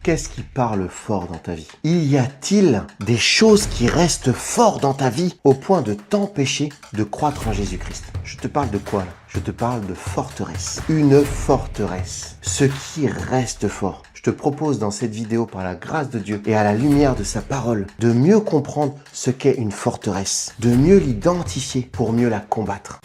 Qu'est-ce qui parle fort dans ta vie? Y a-t-il des choses qui restent fortes dans ta vie au point de t'empêcher de croître en Jésus-Christ? Je te parle de quoi là? Je te parle de forteresse. Une forteresse. Ce qui reste fort. Je te propose dans cette vidéo, par la grâce de Dieu et à la lumière de sa parole, de mieux comprendre ce qu'est une forteresse, de mieux l'identifier pour mieux la combattre.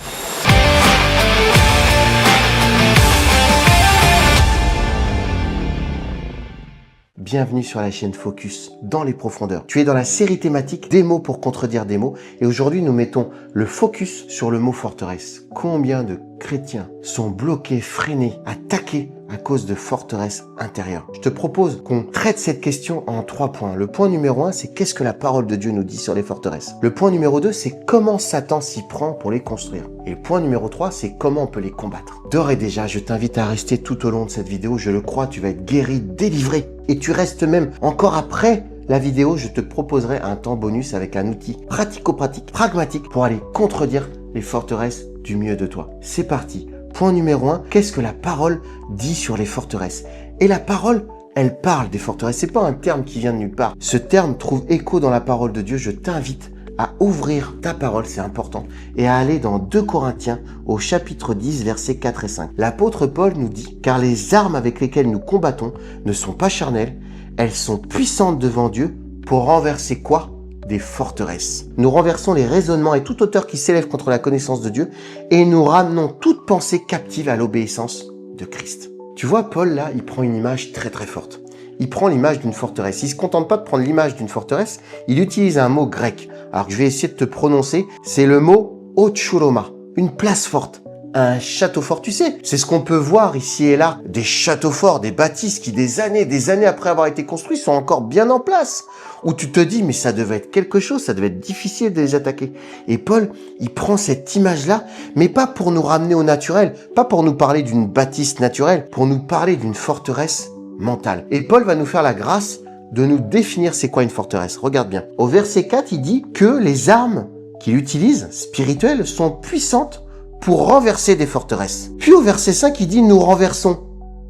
Bienvenue sur la chaîne Focus, dans les profondeurs. Tu es dans la série thématique des mots pour contredire des mots et aujourd'hui nous mettons le focus sur le mot forteresse. Combien de chrétiens sont bloqués, freinés, attaqués à cause de forteresses intérieures? Je te propose qu'on traite cette question en 3 points. Le point numéro 1, c'est qu'est-ce que la parole de Dieu nous dit sur les forteresses. Le point numéro 2, c'est comment Satan s'y prend pour les construire. Et le point numéro 3, c'est comment on peut les combattre. D'ores et déjà, je t'invite à rester tout au long de cette vidéo. Je le crois, tu vas être guéri, délivré. Et tu restes même encore après la vidéo, je te proposerai un temps bonus avec un outil pratico-pratique, pragmatique pour aller contredire les forteresses du mieux de toi. C'est parti. Point numéro 1, qu'est-ce que la parole dit sur les forteresses? Et la parole, elle parle des forteresses. C'est pas un terme qui vient de nulle part. Ce terme trouve écho dans la parole de Dieu. Je t'invite à ouvrir ta parole, c'est important, et à aller dans 2 Corinthiens au chapitre 10, versets 4 et 5. L'apôtre Paul nous dit « Car les armes avec lesquelles nous combattons ne sont pas charnelles, elles sont puissantes devant Dieu pour renverser quoi ? Des forteresses. Nous renversons les raisonnements et toute hauteur qui s'élève contre la connaissance de Dieu et nous ramenons toute pensée captive à l'obéissance de Christ. » Tu vois, Paul, là, il prend une image très très forte. Il prend l'image d'une forteresse. Il ne se contente pas de prendre l'image d'une forteresse, il utilise un mot grec. Alors que je vais essayer de te prononcer, c'est le mot Ochuroma, une place forte. Un château fort, tu sais, c'est ce qu'on peut voir ici et là, des châteaux forts, des bâtisses qui des années après avoir été construits sont encore bien en place, où tu te dis mais ça devait être quelque chose, ça devait être difficile de les attaquer. Et Paul, il prend cette image-là, mais pas pour nous ramener au naturel, pas pour nous parler d'une bâtisse naturelle, pour nous parler d'une forteresse mentale. Et Paul va nous faire la grâce de nous définir c'est quoi une forteresse. Regarde bien. Au verset 4, il dit que les armes qu'il utilise, spirituelles, sont puissantes pour renverser des forteresses. Puis au verset 5, il dit nous renversons,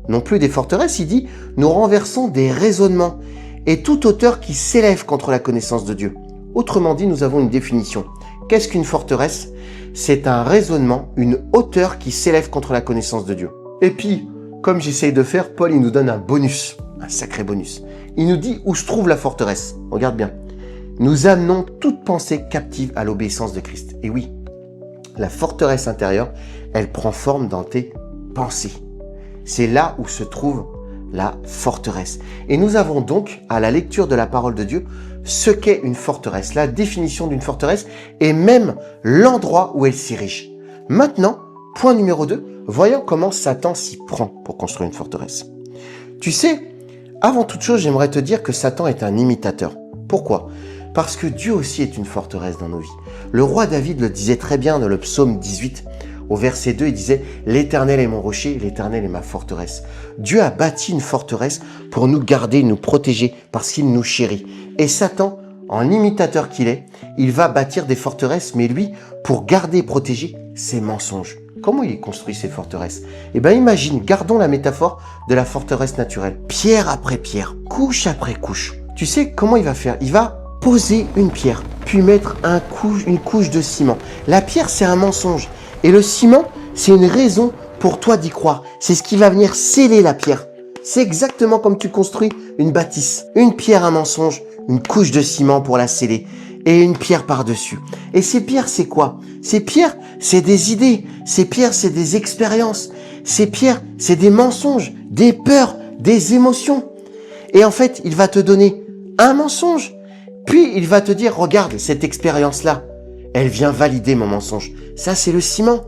non plus des forteresses, il dit nous renversons des raisonnements et toute hauteur qui s'élève contre la connaissance de Dieu. Autrement dit, nous avons une définition. Qu'est-ce qu'une forteresse? C'est un raisonnement, une hauteur qui s'élève contre la connaissance de Dieu. Et puis, comme j'essaye de faire, Paul, il nous donne un bonus, un sacré bonus. Il nous dit où se trouve la forteresse. Regarde bien. Nous amenons toute pensée captive à l'obéissance de Christ. Et oui, la forteresse intérieure, elle prend forme dans tes pensées. C'est là où se trouve la forteresse. Et nous avons donc, à la lecture de la parole de Dieu, ce qu'est une forteresse, la définition d'une forteresse et même l'endroit où elle s'érige. Maintenant, point numéro 2, voyons comment Satan s'y prend pour construire une forteresse. Tu sais, avant toute chose, j'aimerais te dire que Satan est un imitateur. Pourquoi ? Parce que Dieu aussi est une forteresse dans nos vies. Le roi David le disait très bien dans le psaume 18. Au verset 2, il disait « L'Éternel est mon rocher, l'Éternel est ma forteresse. » Dieu a bâti une forteresse pour nous garder, nous protéger, parce qu'il nous chérit. Et Satan, en imitateur qu'il est, il va bâtir des forteresses, mais lui, pour garder et protéger ses mensonges. Comment il construit ces forteresses? Eh bien, imagine, gardons la métaphore de la forteresse naturelle. Pierre après pierre, couche après couche. Tu sais comment il va faire? Il va poser une pierre, puis mettre une couche de ciment. La pierre, c'est un mensonge. Et le ciment, c'est une raison pour toi d'y croire. C'est ce qui va venir sceller la pierre. C'est exactement comme tu construis une bâtisse. Une pierre, un mensonge, une couche de ciment pour la sceller. Et une pierre par-dessus. Et ces pierres, c'est quoi? Ces pierres, c'est des idées. Ces pierres, c'est des expériences. Ces pierres, c'est des mensonges, des peurs, des émotions. Et en fait, il va te donner un mensonge. Puis, il va te dire, regarde, cette expérience-là, elle vient valider mon mensonge. Ça, c'est le ciment.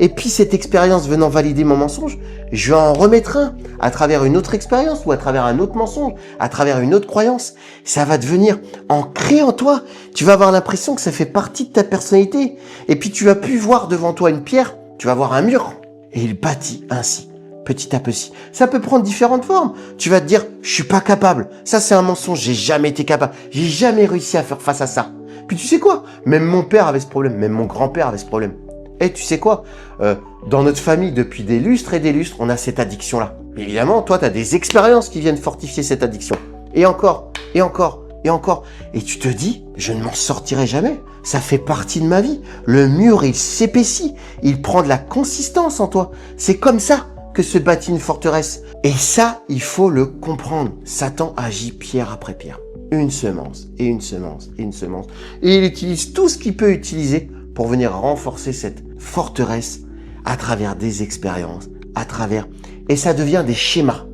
Et puis, cette expérience venant valider mon mensonge, je vais en remettre un à travers une autre expérience ou à travers un autre mensonge, à travers une autre croyance. Ça va devenir ancré en toi. Tu vas avoir l'impression que ça fait partie de ta personnalité. Et puis, tu vas plus voir devant toi une pierre, tu vas voir un mur. Et il bâtit ainsi, petit à petit. Ça peut prendre différentes formes. Tu vas te dire, je suis pas capable. Ça, c'est un mensonge. J'ai jamais été capable. J'ai jamais réussi à faire face à ça. Puis tu sais quoi? Même mon père avait ce problème. Même mon grand-père avait ce problème. Et tu sais quoi? Dans notre famille, depuis des lustres et des lustres, on a cette addiction-là. Évidemment, toi, tu as des expériences qui viennent fortifier cette addiction. Et encore, et encore, et encore. Et tu te dis, je ne m'en sortirai jamais. Ça fait partie de ma vie. Le mur, il s'épaissit. Il prend de la consistance en toi. C'est comme ça que se bâtit une forteresse. Et ça, il faut le comprendre. Satan agit pierre après pierre. Une semence, et une semence, et une semence. Et il utilise tout ce qu'il peut utiliser pour venir renforcer cette forteresse à travers des expériences, et ça devient des schémas.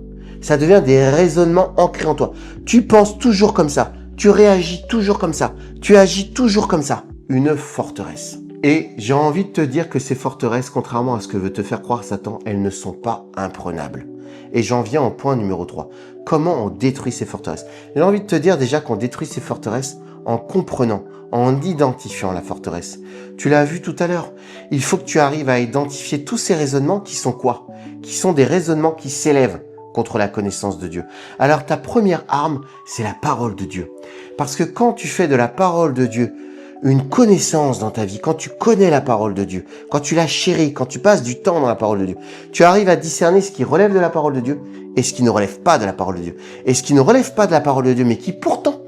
Ça devient des raisonnements ancrés en toi. Tu penses toujours comme ça. Tu réagis toujours comme ça. Tu agis toujours comme ça. Une forteresse. Et j'ai envie de te dire que ces forteresses, contrairement à ce que veut te faire croire Satan, elles ne sont pas imprenables. Et j'en viens au point numéro 3. Comment on détruit ces forteresses? J'ai envie de te dire déjà qu'on détruit ces forteresses en comprenant, en identifiant la forteresse. Tu l'as vu tout à l'heure. Il faut que tu arrives à identifier tous ces raisonnements qui sont quoi? Qui sont des raisonnements qui s'élèvent contre la connaissance de Dieu. Alors ta première arme, c'est la parole de Dieu. Parce que quand tu fais de la parole de Dieu une connaissance dans ta vie, quand tu connais la parole de Dieu, quand tu la chéris, quand tu passes du temps dans la parole de Dieu, tu arrives à discerner ce qui relève de la parole de Dieu et ce qui ne relève pas de la parole de Dieu. Et ce qui ne relève pas de la parole de Dieu, mais qui pourtant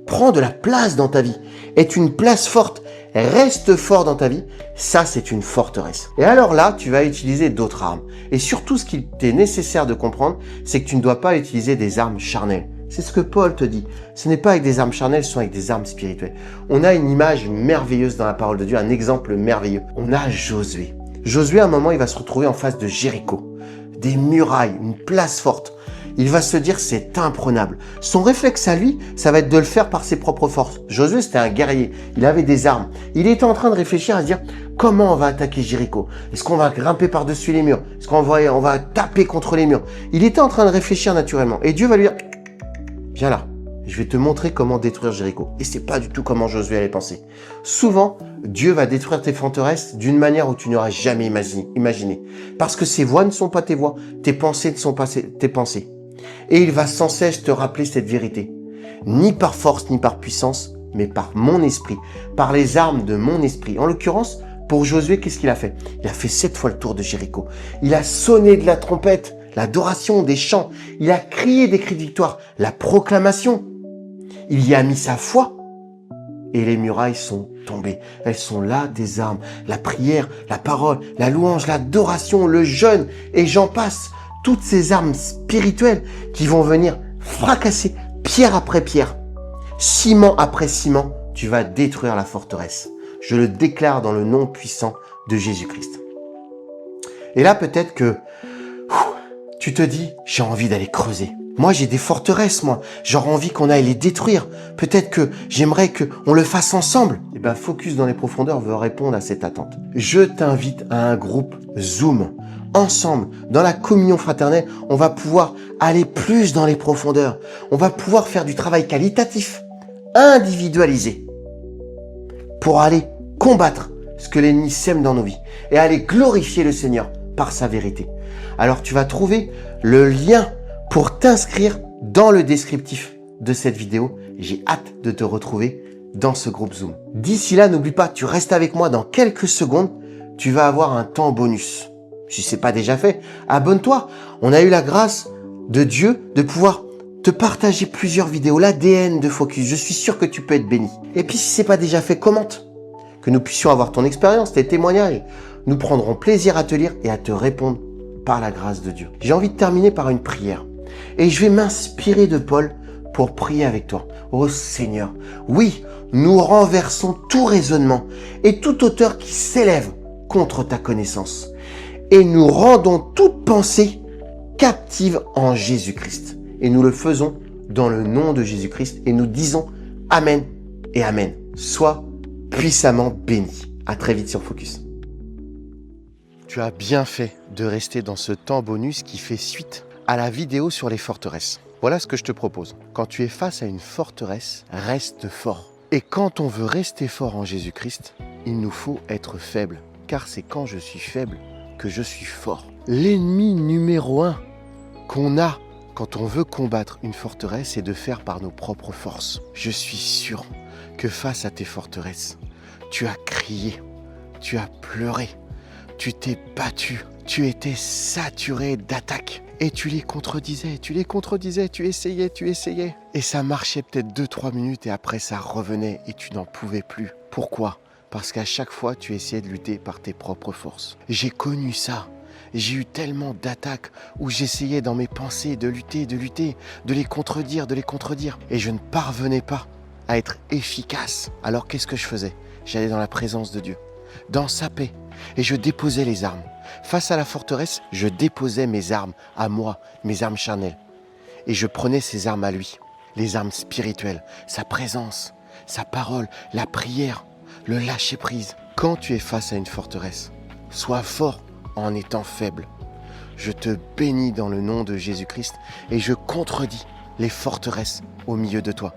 prend de la place dans ta vie, est une place forte, reste fort dans ta vie, ça c'est une forteresse. Et alors là, tu vas utiliser d'autres armes. Et surtout, ce qu'il t'est nécessaire de comprendre, c'est que tu ne dois pas utiliser des armes charnelles. C'est ce que Paul te dit. Ce n'est pas avec des armes charnelles, ce sont avec des armes spirituelles. On a une image merveilleuse dans la parole de Dieu, un exemple merveilleux. On a Josué. Josué, à un moment, il va se retrouver en face de Jéricho. Des murailles, une place forte. Il va se dire, c'est imprenable. Son réflexe à lui, ça va être de le faire par ses propres forces. Josué, c'était un guerrier. Il avait des armes. Il était en train de réfléchir à se dire, comment on va attaquer Jéricho? Est-ce qu'on va grimper par-dessus les murs? Est-ce qu'on va taper contre les murs? Il était en train de réfléchir naturellement. Et Dieu va lui dire, viens là, je vais te montrer comment détruire Jéricho. Et c'est pas du tout comment Josué allait penser. Souvent, Dieu va détruire tes forteresses d'une manière où tu n'auras jamais imaginé. Parce que ses voies ne sont pas tes voies, tes pensées ne sont pas tes pensées. Et il va sans cesse te rappeler cette vérité. Ni par force, ni par puissance, mais par mon esprit, par les armes de mon esprit. En l'occurrence, pour Josué, qu'est-ce qu'il a fait? Il a fait 7 fois le tour de Jéricho. Il a sonné de la trompette, l'adoration, des chants. Il a crié des cris de victoire, la proclamation. Il y a mis sa foi. Et les murailles sont tombées. Elles sont là, des armes. La prière, la parole, la louange, l'adoration, le jeûne, et j'en passe. Toutes ces armes spirituelles qui vont venir fracasser pierre après pierre, ciment après ciment, tu vas détruire la forteresse. Je le déclare dans le nom puissant de Jésus-Christ. Et là, peut-être que tu te dis, j'ai envie d'aller creuser. Moi, j'ai des forteresses, moi. J'aurais envie qu'on aille les détruire. Peut-être que j'aimerais qu'on le fasse ensemble. Eh bien, Focus dans les profondeurs veut répondre à cette attente. Je t'invite à un groupe Zoom. Ensemble, dans la communion fraternelle, on va pouvoir aller plus dans les profondeurs. On va pouvoir faire du travail qualitatif, individualisé, pour aller combattre ce que l'ennemi sème dans nos vies et aller glorifier le Seigneur par sa vérité. Alors tu vas trouver le lien pour t'inscrire dans le descriptif de cette vidéo. J'ai hâte de te retrouver dans ce groupe Zoom. D'ici là, n'oublie pas, tu restes avec moi dans quelques secondes, tu vas avoir un temps bonus. Si ce n'est pas déjà fait, abonne-toi. On a eu la grâce de Dieu de pouvoir te partager plusieurs vidéos, l'ADN de Focus. Je suis sûr que tu peux être béni. Et puis si ce n'est pas déjà fait, commente. Que nous puissions avoir ton expérience, tes témoignages. Nous prendrons plaisir à te lire et à te répondre par la grâce de Dieu. J'ai envie de terminer par une prière. Et je vais m'inspirer de Paul pour prier avec toi. Ô Seigneur, oui, nous renversons tout raisonnement et toute hauteur qui s'élève contre ta connaissance. Et nous rendons toute pensée captive en Jésus-Christ. Et nous le faisons dans le nom de Jésus-Christ. Et nous disons Amen et Amen. Sois puissamment béni. À très vite sur Focus. Tu as bien fait de rester dans ce temps bonus qui fait suite à la vidéo sur les forteresses. Voilà ce que je te propose. Quand tu es face à une forteresse, reste fort. Et quand on veut rester fort en Jésus-Christ, il nous faut être faible. Car c'est quand je suis faible que je suis fort. L'ennemi numéro 1 qu'on a quand on veut combattre une forteresse, c'est de faire par nos propres forces. Je suis sûr que face à tes forteresses, tu as crié, tu as pleuré, tu t'es battu, tu étais saturé d'attaques. Et tu les contredisais, tu essayais. Et ça marchait peut-être 2-3 minutes et après ça revenait et tu n'en pouvais plus. Pourquoi ? Parce qu'à chaque fois, tu essayais de lutter par tes propres forces. J'ai connu ça. J'ai eu tellement d'attaques où j'essayais dans mes pensées de lutter, de les contredire. Et je ne parvenais pas à être efficace. Alors qu'est-ce que je faisais ? J'allais dans la présence de Dieu, dans sa paix, et je déposais les armes. Face à la forteresse, je déposais mes armes à moi, mes armes charnelles. Et je prenais ces armes à lui, les armes spirituelles, sa présence, sa parole, la prière, le lâcher-prise. Quand tu es face à une forteresse, sois fort en étant faible. Je te bénis dans le nom de Jésus-Christ et je contredis les forteresses au milieu de toi.